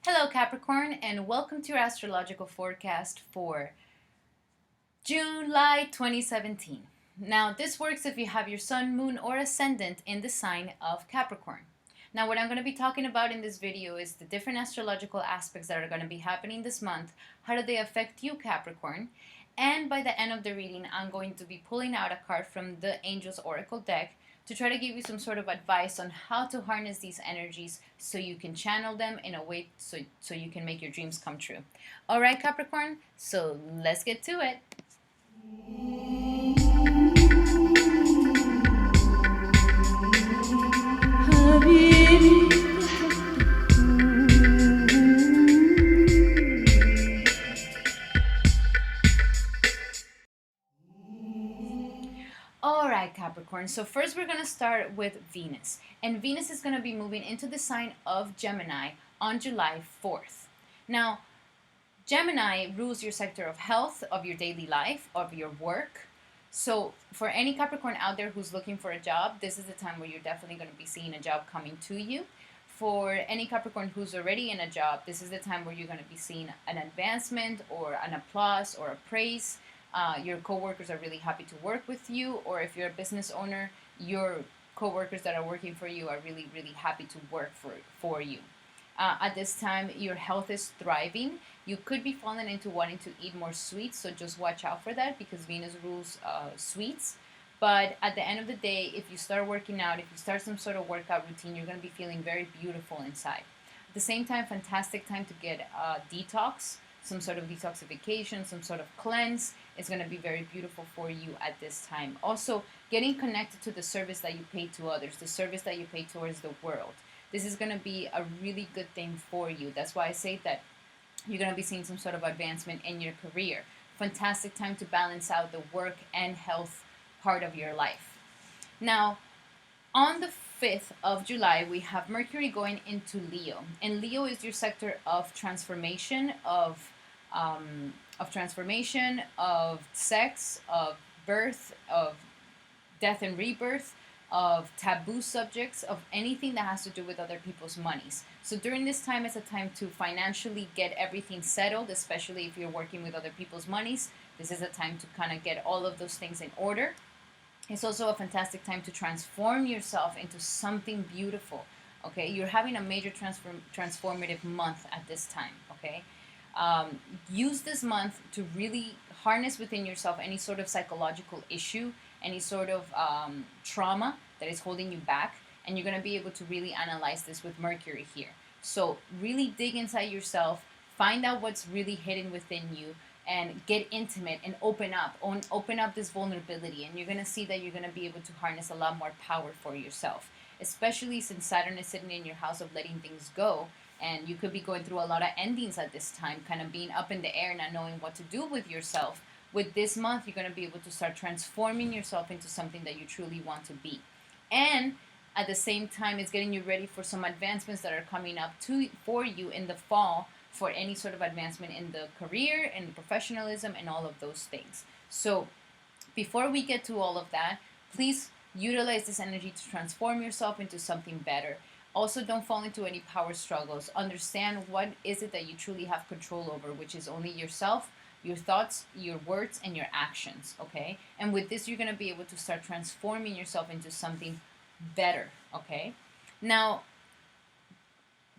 Hello, Capricorn, and welcome to your astrological forecast for July 2017. Now, this works if you have your sun, moon, or ascendant in the sign of Capricorn. Now, what I'm going to be talking about in this video is the different astrological aspects that are going to be happening this month. How do they affect you, Capricorn? And by the end of the reading, I'm going to be pulling out a card from the Angels Oracle deck to try to give you some sort of advice on how to harness these energies so you can channel them in a way so you can make your dreams come true. All right, Capricorn, so let's get to it. Alright, Capricorn, so first we're going to start with Venus. And Venus is going to be moving into the sign of Gemini on July 4th. Now, Gemini rules your sector of health, of your daily life, of your work. So for any Capricorn out there who's looking for a job, this is the time where you're definitely going to be seeing a job coming to you. For any Capricorn who's already in a job, this is the time where you're going to be seeing an advancement or an applause or a praise. Your coworkers are really happy to work with you, or if you're a business owner, your coworkers that are working for you are really, really happy to work for you. At this time, your health is thriving. You could be falling into wanting to eat more sweets, so just watch out for that because Venus rules sweets. But at the end of the day, if you start working out, if you start some sort of workout routine, you're going to be feeling very beautiful inside. At the same time, fantastic time to get detox, some sort of detoxification, some sort of cleanse. Is going to be very beautiful for you at this time. Also, getting connected to the service that you pay to others, the service that you pay towards the world. This is going to be a really good thing for you. That's why I say that you're going to be seeing some sort of advancement in your career. Fantastic time to balance out the work and health part of your life. Now, on the 5th of July, we have Mercury going into Leo. And Leo is your sector of transformation, of transformation, of sex, of birth, of death and rebirth, of taboo subjects, of anything that has to do with other people's monies. So during this time, it's a time to financially get everything settled, especially if you're working with other people's monies. This is a time to kind of get all of those things in order. It's also a fantastic time to transform yourself into something beautiful. Okay, you're having a major transformative month at this time. Okay, use this month to really harness within yourself any sort of psychological issue, any sort of trauma that is holding you back, and you're going to be able to really analyze this with Mercury here. So really dig inside yourself, find out what's really hidden within you, and get intimate and open up this vulnerability, and you're going to see that you're going to be able to harness a lot more power for yourself, especially since Saturn is sitting in your house of letting things go. And you could be going through a lot of endings at this time, kind of being up in the air, not knowing what to do with yourself. With this month, you're going to be able to start transforming yourself into something that you truly want to be. And at the same time, it's getting you ready for some advancements that are coming up for you in the fall, for any sort of advancement in the career and the professionalism and all of those things. So before we get to all of that, please utilize this energy to transform yourself into something better. Also, don't fall into any power struggles. Understand what is it that you truly have control over, which is only yourself, your thoughts, your words, and your actions, okay? And with this, you're going to be able to start transforming yourself into something better, okay? Now,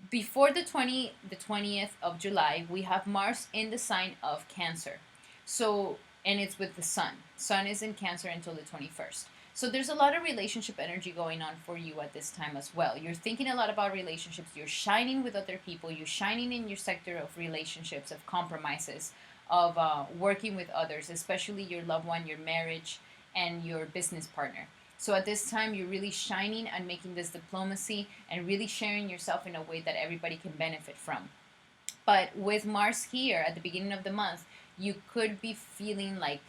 before the 20th of July, we have Mars in the sign of Cancer. So, and it's with the Sun. Sun is in Cancer until the 21st. So there's a lot of relationship energy going on for you at this time as well. You're thinking a lot about relationships. You're shining with other people. You're shining in your sector of relationships, of compromises, of working with others, especially your loved one, your marriage, and your business partner. So at this time, you're really shining and making this diplomacy and really sharing yourself in a way that everybody can benefit from. But with Mars here at the beginning of the month, you could be feeling like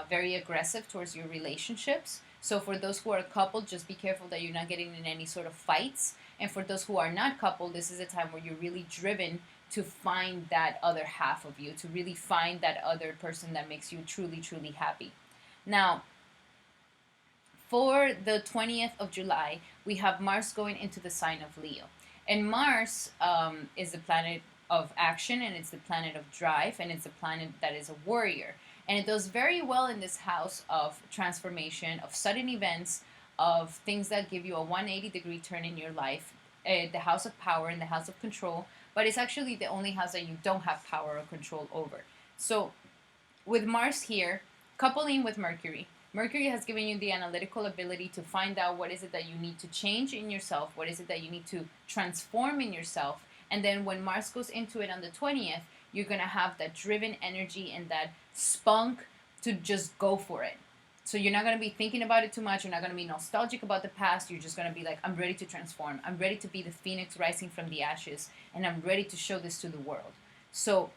very aggressive towards your relationships. So for those who are coupled, just be careful that you're not getting in any sort of fights. And for those who are not coupled, this is a time where you're really driven to find that other half of you, to really find that other person that makes you truly, truly happy. Now, for the 20th of July, we have Mars going into the sign of Leo. And Mars is the planet of action, and it's the planet of drive, and it's a planet that is a warrior. And it does very well in this house of transformation, of sudden events, of things that give you a 180-degree turn in your life. The house of power and the house of control, but it's actually the only house that you don't have power or control over. So with Mars here, coupling with Mercury, Mercury has given you the analytical ability to find out what is it that you need to change in yourself, what is it that you need to transform in yourself. And then when Mars goes into it on the 20th, you're going to have that driven energy and that spunk to just go for it. So you're not going to be thinking about it too much. You're not going to be nostalgic about the past. You're just going to be like, I'm ready to transform. I'm ready to be the phoenix rising from the ashes, and I'm ready to show this to the world. So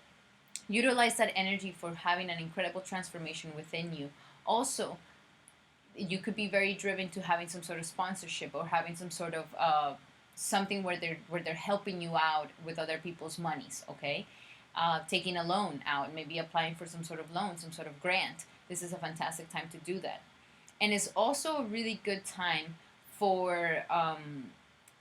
utilize that energy for having an incredible transformation within you. Also, you could be very driven to having some sort of sponsorship or having some sort of something where they're helping you out with other people's monies. Okay, taking a loan out, maybe applying for some sort of loan, some sort of grant. This is a fantastic time to do that, and it's also a really good time for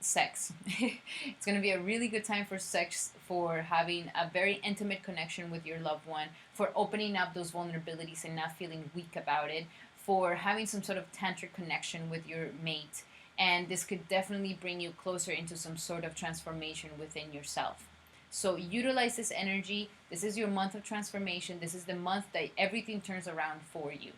sex. It's going to be a really good time for sex, for having a very intimate connection with your loved one, for opening up those vulnerabilities and not feeling weak about it, for having some sort of tantric connection with your mate. And this could definitely bring you closer into some sort of transformation within yourself. So utilize this energy. This is your month of transformation. This is the month that everything turns around for you.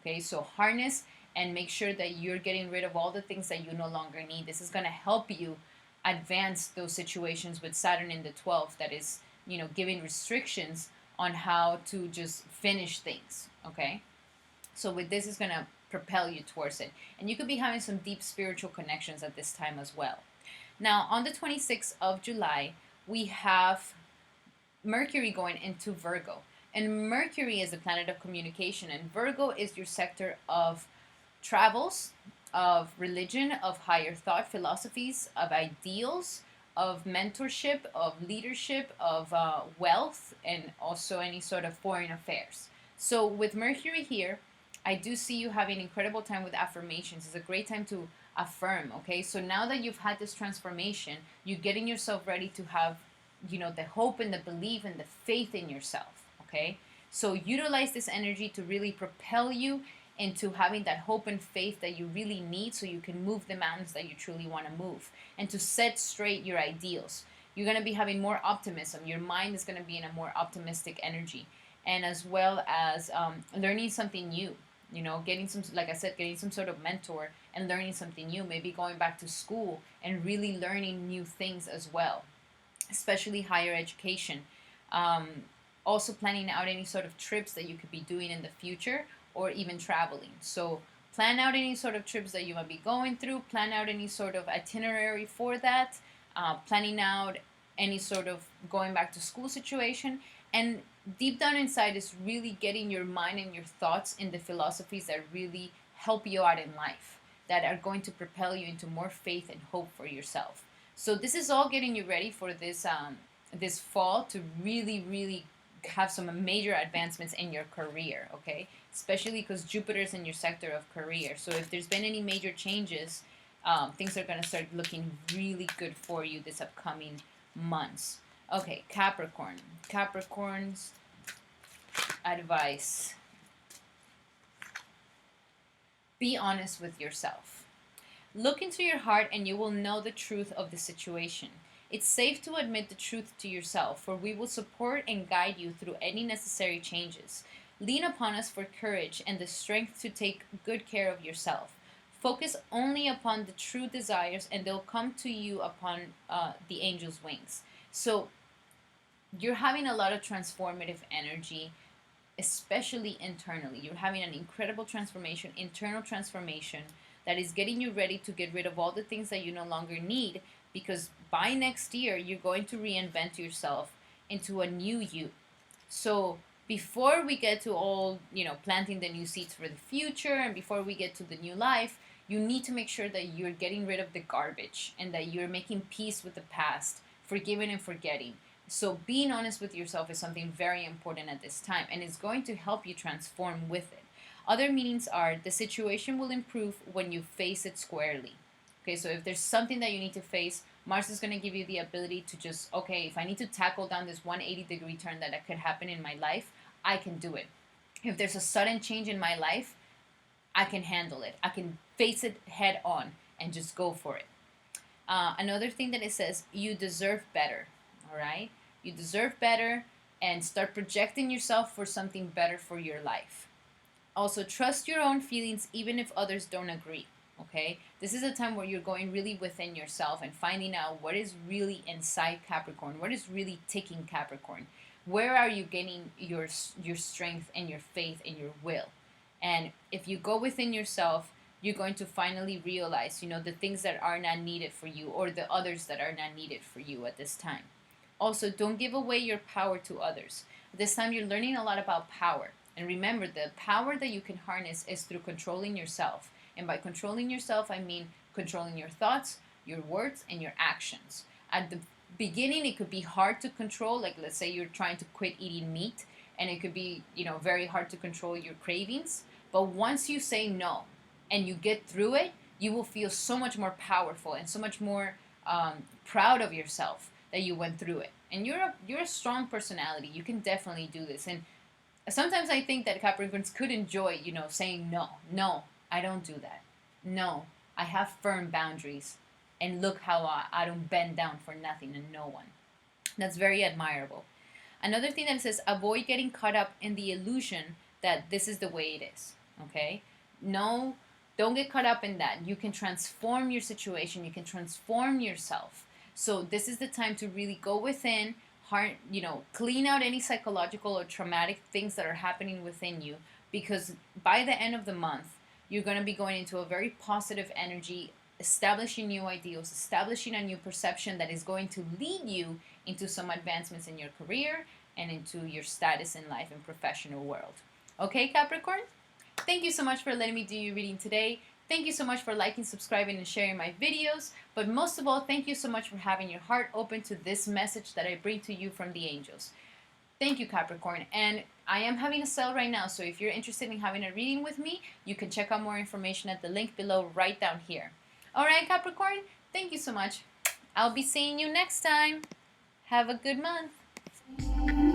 Okay, so harness and make sure that you're getting rid of all the things that you no longer need. This is going to help you advance those situations with Saturn in the 12th, that is, giving restrictions on how to just finish things. Okay, so with this is going to propel you towards it, and you could be having some deep spiritual connections at this time as well. Now on the 26th of July, we have Mercury going into Virgo. And Mercury is the planet of communication, and Virgo is your sector of travels, of religion, of higher thought philosophies, of ideals, of mentorship, of leadership, of wealth, and also any sort of foreign affairs. So with Mercury here, I do see you having an incredible time with affirmations. It's a great time to affirm, okay? So now that you've had this transformation, you're getting yourself ready to have, the hope and the belief and the faith in yourself, okay? So utilize this energy to really propel you into having that hope and faith that you really need, so you can move the mountains that you truly want to move, and to set straight your ideals. You're going to be having more optimism. Your mind is going to be in a more optimistic energy, and as well as learning something new. Getting some, like I said, getting some sort of mentor and learning something new. Maybe going back to school and really learning new things as well, especially higher education. Also planning out any sort of trips that you could be doing in the future, or even traveling. So plan out any sort of trips that you might be going through. Plan out any sort of itinerary for that. Planning out any sort of going back to school situation. And deep down inside is really getting your mind and your thoughts in the philosophies that really help you out in life, that are going to propel you into more faith and hope for yourself. So this is all getting you ready for this fall to really, really have some major advancements in your career, okay? Especially because Jupiter's in your sector of career. So if there's been any major changes, things are going to start looking really good for you this upcoming months. Okay, Capricorn. Capricorn's advice. Be honest with yourself. Look into your heart and you will know the truth of the situation. It's safe to admit the truth to yourself, for we will support and guide you through any necessary changes. Lean upon us for courage and the strength to take good care of yourself. Focus only upon the true desires, and they'll come to you upon the angel's wings. So you're having a lot of transformative energy, especially internally. You're having an incredible transformation, internal transformation, that is getting you ready to get rid of all the things that you no longer need, because by next year, you're going to reinvent yourself into a new you. So before we get to all, planting the new seeds for the future, and before we get to the new life, you need to make sure that you're getting rid of the garbage and that you're making peace with the past, forgiving and forgetting. So being honest with yourself is something very important at this time, and it's going to help you transform with it. Other meanings are the situation will improve when you face it squarely. Okay, so if there's something that you need to face, Mars is going to give you the ability to just, okay, if I need to tackle down this 180-degree turn that could happen in my life, I can do it. If there's a sudden change in my life, I can handle it. I can face it head on and just go for it. Another thing that it says, you deserve better. All right? You deserve better, and start projecting yourself for something better for your life. Also, trust your own feelings even if others don't agree. Okay? This is a time where you're going really within yourself and finding out what is really inside Capricorn, what is really ticking Capricorn. Where are you getting your strength and your faith and your will? And if you go within yourself, you're going to finally realize, the things that are not needed for you, or the others that are not needed for you at this time. Also, don't give away your power to others. This time you're learning a lot about power. And remember, the power that you can harness is through controlling yourself. And by controlling yourself, I mean controlling your thoughts, your words, and your actions. At the beginning, it could be hard to control. Like, let's say you're trying to quit eating meat, and it could be, very hard to control your cravings. But once you say no and you get through it, you will feel so much more powerful and so much more proud of yourself that you went through it. And you're a strong personality. You can definitely do this. And sometimes I think that Capricorns could enjoy, saying no. No, I don't do that. No, I have firm boundaries. And look how I don't bend down for nothing and no one. That's very admirable. Another thing that it says, avoid getting caught up in the illusion that this is the way it is. Okay? No, don't get caught up in that. You can transform your situation. You can transform yourself. So this is the time to really go within, clean out any psychological or traumatic things that are happening within you, because by the end of the month, you're going to be going into a very positive energy, establishing new ideals, establishing a new perception that is going to lead you into some advancements in your career and into your status in life and professional world. Okay, Capricorn? Thank you so much for letting me do your reading today. Thank you so much for liking, subscribing, and sharing my videos. But most of all, thank you so much for having your heart open to this message that I bring to you from the angels. Thank you, Capricorn. And I am having a sale right now, so if you're interested in having a reading with me, you can check out more information at the link below right down here. All right, Capricorn, thank you so much. I'll be seeing you next time. Have a good month.